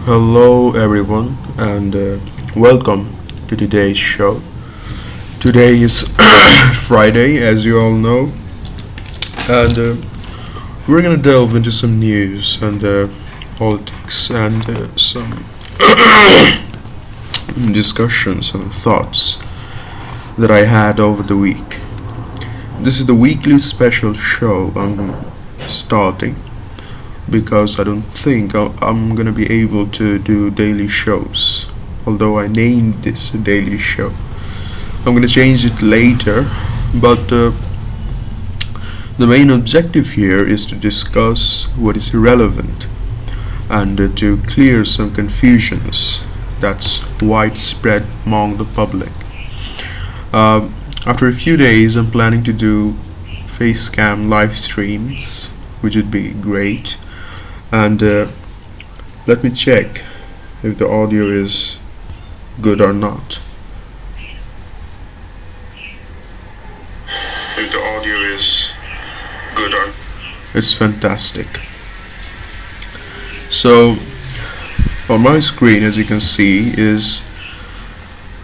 Hello, everyone, and welcome to today's show. Today is Friday, as you all know, and we're gonna delve into some news and politics and some discussions and thoughts that I had over the week. This is the weekly special show I'm starting because I don't think I'm gonna be able to do daily shows. Although I named this a daily show, I'm gonna change it later. But the main objective here is to discuss what is relevant and to clear some confusions that's widespread among the public. After a few days, I'm planning to do face cam live streams, which would be great. And let me check if the audio is good or not. If the audio is good or it's fantastic. So on my screen, as you can see, is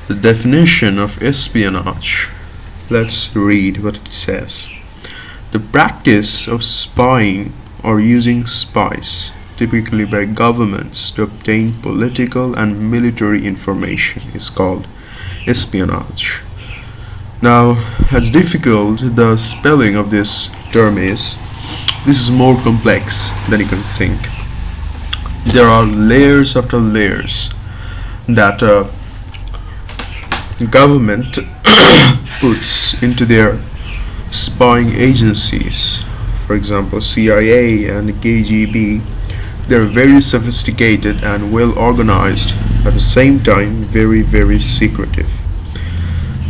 the definition of espionage. Let's read what it says. The practice of spying or using spies, typically by governments, to obtain political and military information is called espionage. Now, as difficult the spelling of this term is, this is more complex than you can think. There are layers after layers that government puts into their spying agencies. For example, CIA and KGB, they're very sophisticated and well organized, at the same time very, very secretive.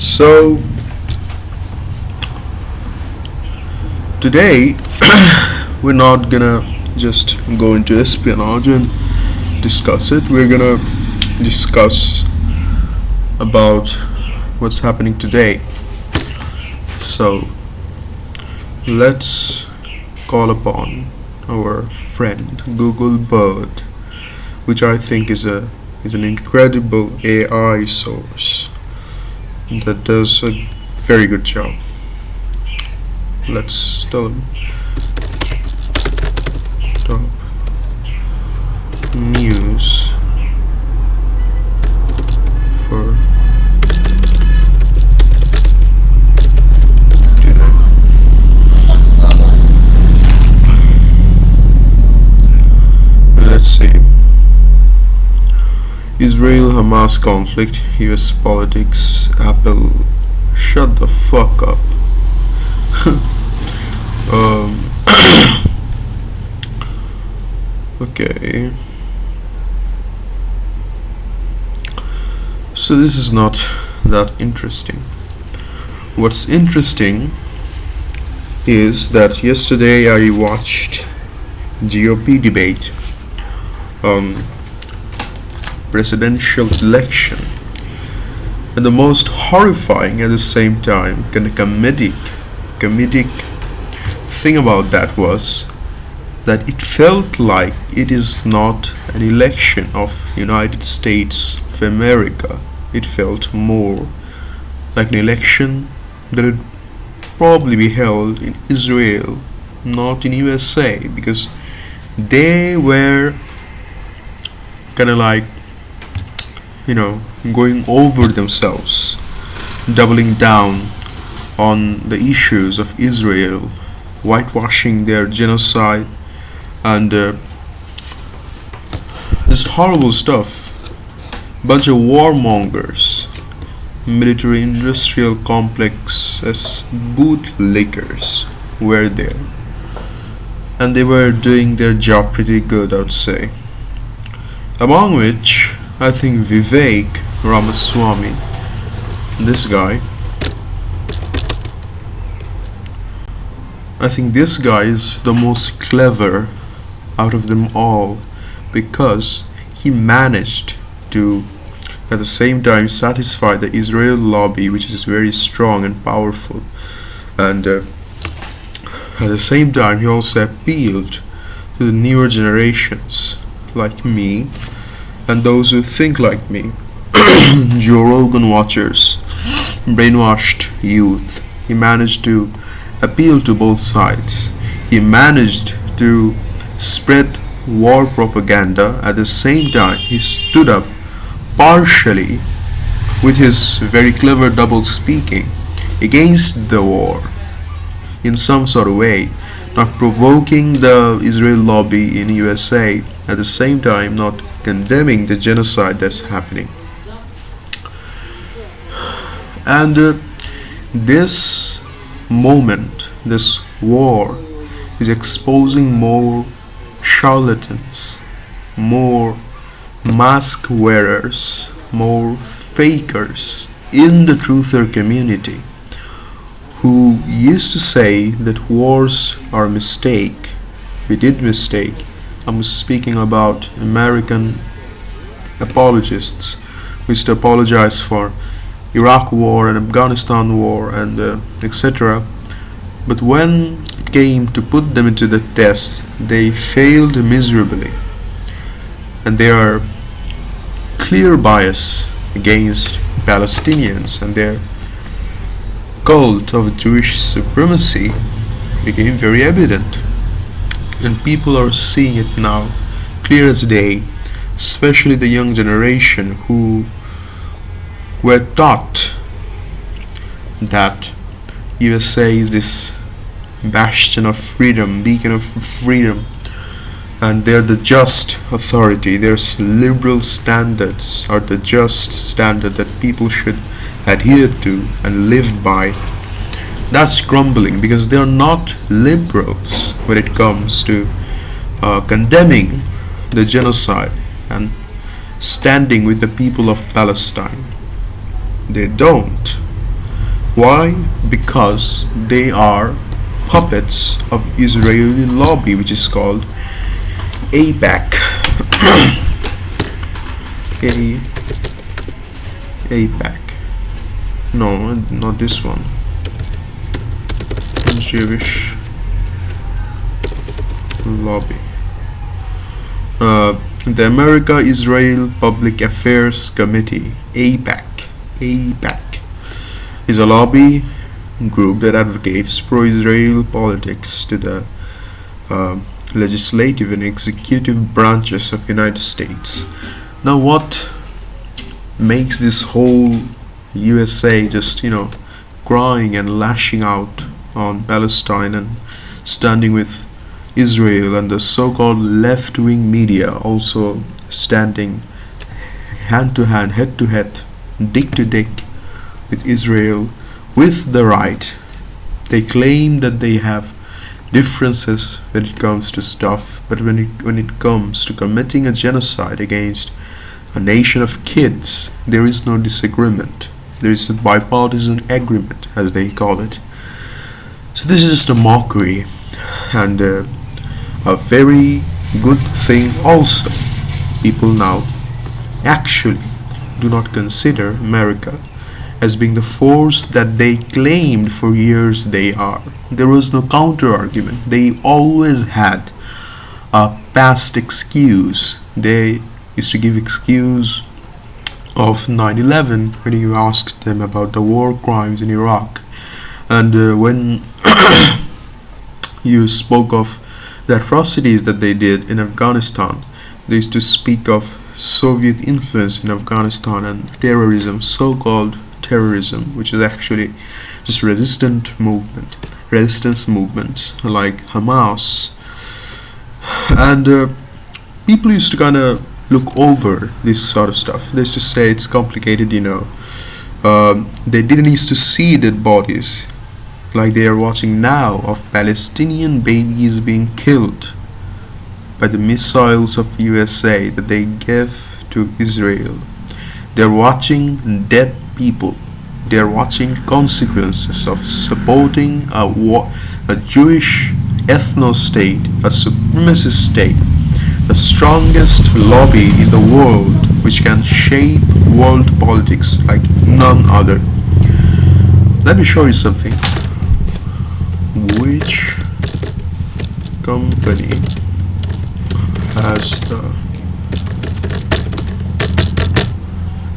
So today we're not gonna just go into espionage and discuss it. We're gonna discuss about what's happening today. So let's call upon our friend Google Bird, which I think is an incredible AI source that does a very good job. Let's tell him top news for Israel-Hamas conflict, US politics, Apple, shut the fuck up. Okay. So this is not that interesting. What's interesting is that yesterday I watched GOP debate on presidential election, and the most horrifying at the same time kind of comedic thing about that was that it felt like it is not an election of United States of America. It felt more like an election that would probably be held in Israel, not in USA, because they were kind of like going over themselves, doubling down on the issues of Israel, whitewashing their genocide, and just horrible stuff. Bunch of warmongers, military industrial complex as bootlickers were there, and they were doing their job pretty good, I would say. Among which I think Vivek Ramaswamy, this guy, I think this guy is the most clever out of them all, because he managed to at the same time satisfy the Israel lobby, which is very strong and powerful, and at the same time he also appealed to the newer generations like me and those who think like me. Joe Rogan watchers, brainwashed youth. He managed to appeal to both sides. He managed to spread war propaganda. At the same time, he stood up partially with his very clever double speaking against the war in some sort of way, not provoking the Israel lobby in USA, at the same time not condemning the genocide that's happening. And this moment, this war, is exposing more charlatans, more mask wearers, more fakers in the truther community who used to say that wars are a mistake. We did mistake. I'm speaking about American apologists who used to apologize for Iraq war and Afghanistan war and etc. But when it came to put them into the test, they failed miserably. And they are clear bias against Palestinians, and their cult of Jewish supremacy became very evident. And people are seeing it now, clear as day, especially the young generation who were taught that USA is this bastion of freedom, beacon of freedom, and they're the just authority. There's liberal standards are the just standard that people should adhere to and live by. That's crumbling because they're not liberals when it comes to condemning the genocide and standing with the people of Palestine. They don't. Why? Because they are puppets of Israeli lobby, which is called AIPAC. AIPAC. No, not this one. Jewish lobby. The America-Israel Public Affairs Committee, AIPAC. AIPAC is a lobby group that advocates pro-Israel politics to the legislative and executive branches of the United States. Now, what makes this whole USA just, crying and lashing out on Palestine and standing with Israel, and the so-called left-wing media also standing hand to hand, head to head, dick to dick with Israel with the right? They claim that they have differences when it comes to stuff, but when it comes to committing a genocide against a nation of kids, there is no disagreement. There is a bipartisan agreement, as they call it. So this is just a mockery, and a very good thing also. People now actually do not consider America as being the force that they claimed for years they are. There was no counter argument. They always had a past excuse. They used to give excuse of 9/11 when you asked them about the war crimes in Iraq, and when you spoke of the atrocities that they did in Afghanistan, they used to speak of Soviet influence in Afghanistan and terrorism, so-called terrorism, which is actually just resistance movements like Hamas. And people used to kind of look over this sort of stuff. They used to say it's complicated, they didn't used to see dead bodies like they are watching now of Palestinian babies being killed by the missiles of USA that they give to Israel. They're watching dead people. They're watching consequences of supporting a Jewish ethno-state, a supremacist state, the strongest lobby in the world, which can shape world politics like none other. Let me show you something. Which company has the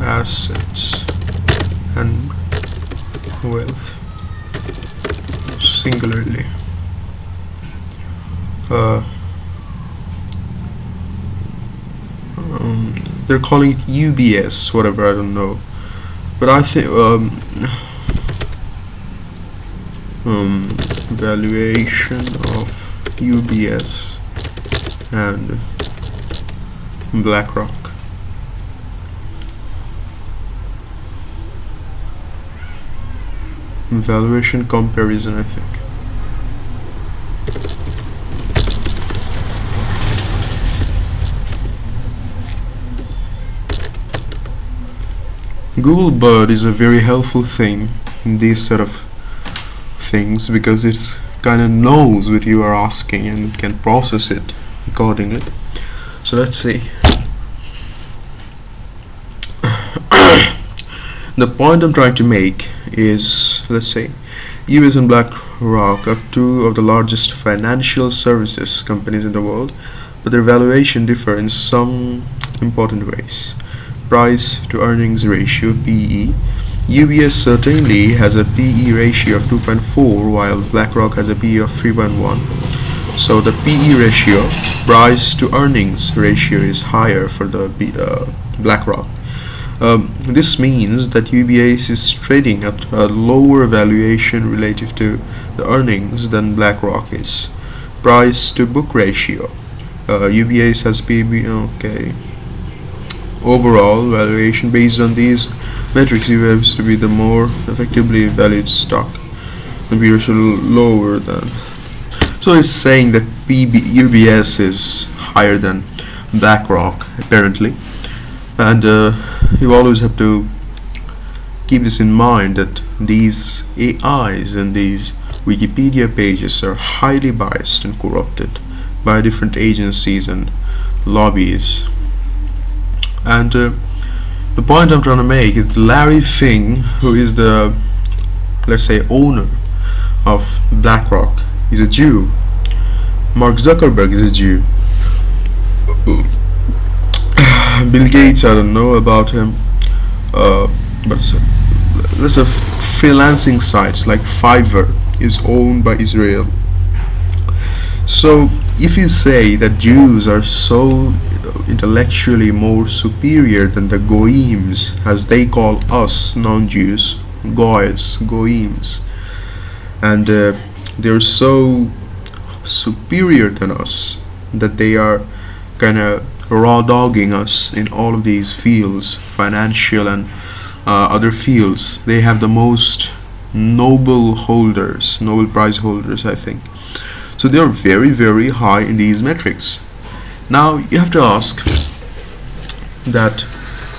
assets and wealth singularly. They're calling it UBS, whatever, I don't know. But I think valuation of UBS and BlackRock. Valuation comparison, I think. Google Bird is a very helpful thing in these sort of things because it's kind of knows what you are asking and can process it accordingly. So let's see. The point I'm trying to make is, let's say, US and BlackRock are two of the largest financial services companies in the world, but their valuation differ in some important ways. Price to earnings ratio, PE. UBS certainly has a PE ratio of 2.4 while BlackRock has a PE of 3.1. So the PE ratio, price to earnings ratio, is higher for the BlackRock. This means that UBS is trading at a lower valuation relative to the earnings than BlackRock is. Price to book ratio. UBS has PB. Okay. Overall valuation based on these metrics, UBS to be the more effectively valued stock. The PE ratio lower than. So it's saying that UBS is higher than BlackRock apparently. And you always have to keep this in mind that these AIs and these Wikipedia pages are highly biased and corrupted by different agencies and lobbies. And the point I'm trying to make is Larry Fink, who is the, let's say, owner of BlackRock, is a Jew. Mark Zuckerberg is a Jew. Bill Gates, I don't know about him, but lots of freelancing sites like Fiverr is owned by Israel. So if you say that Jews are so intellectually more superior than the goyims, as they call us non-Jews, goyims, and they're so superior than us that they are kind of raw dogging us in all of these fields, financial and other fields. They have the most Nobel Prize holders, I think. So they are very, very high in these metrics. Now you have to ask that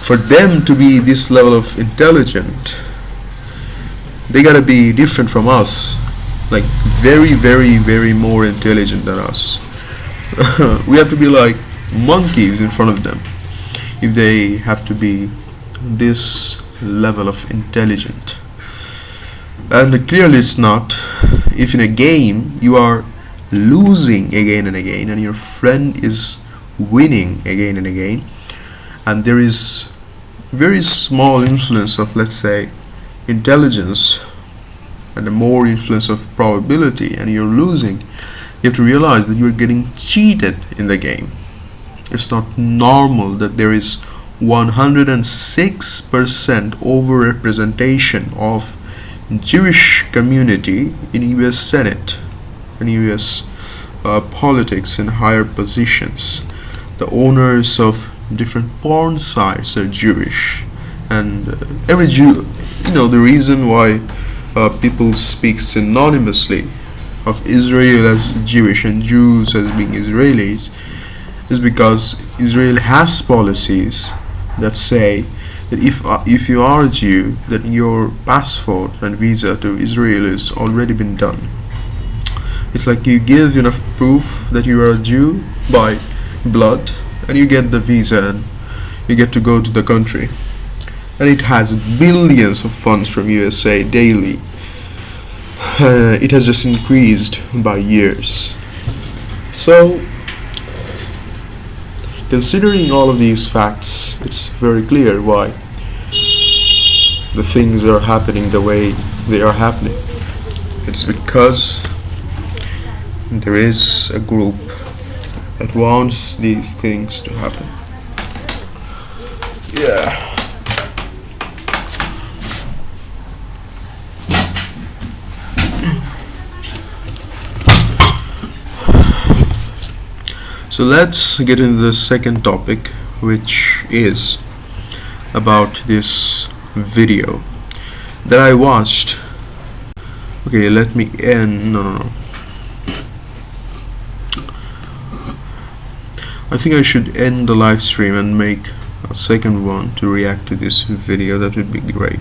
for them to be this level of intelligent, they gotta be different from us, like very, very, very more intelligent than us. We have to be like monkeys in front of them if they have to be this level of intelligent. And clearly it's not. If in a game you are losing again and again and your friend is winning again and again, and there is very small influence of, let's say, intelligence and a more influence of probability, and you're losing, you have to realize that you're getting cheated in the game. It's not normal that there is 106% overrepresentation of Jewish community in US Senate and US politics in higher positions. The owners of different porn sites are Jewish, and every Jew, the reason why people speak synonymously of Israel as Jewish and Jews as being Israelis is because Israel has policies that say that if you are a Jew, that your passport and visa to Israel is already been done. It's like you give enough proof that you are a Jew by blood, and you get the visa and you get to go to the country. And it has billions of funds from USA daily. It has just increased by years. So, considering all of these facts, it's very clear why the things are happening the way they are happening. It's because there is a group that wants these things to happen. Yeah. So let's get into the second topic, which is about this video that I watched. Okay, let me end. No. I think I should end the live stream and make a second one to react to this video. That would be great.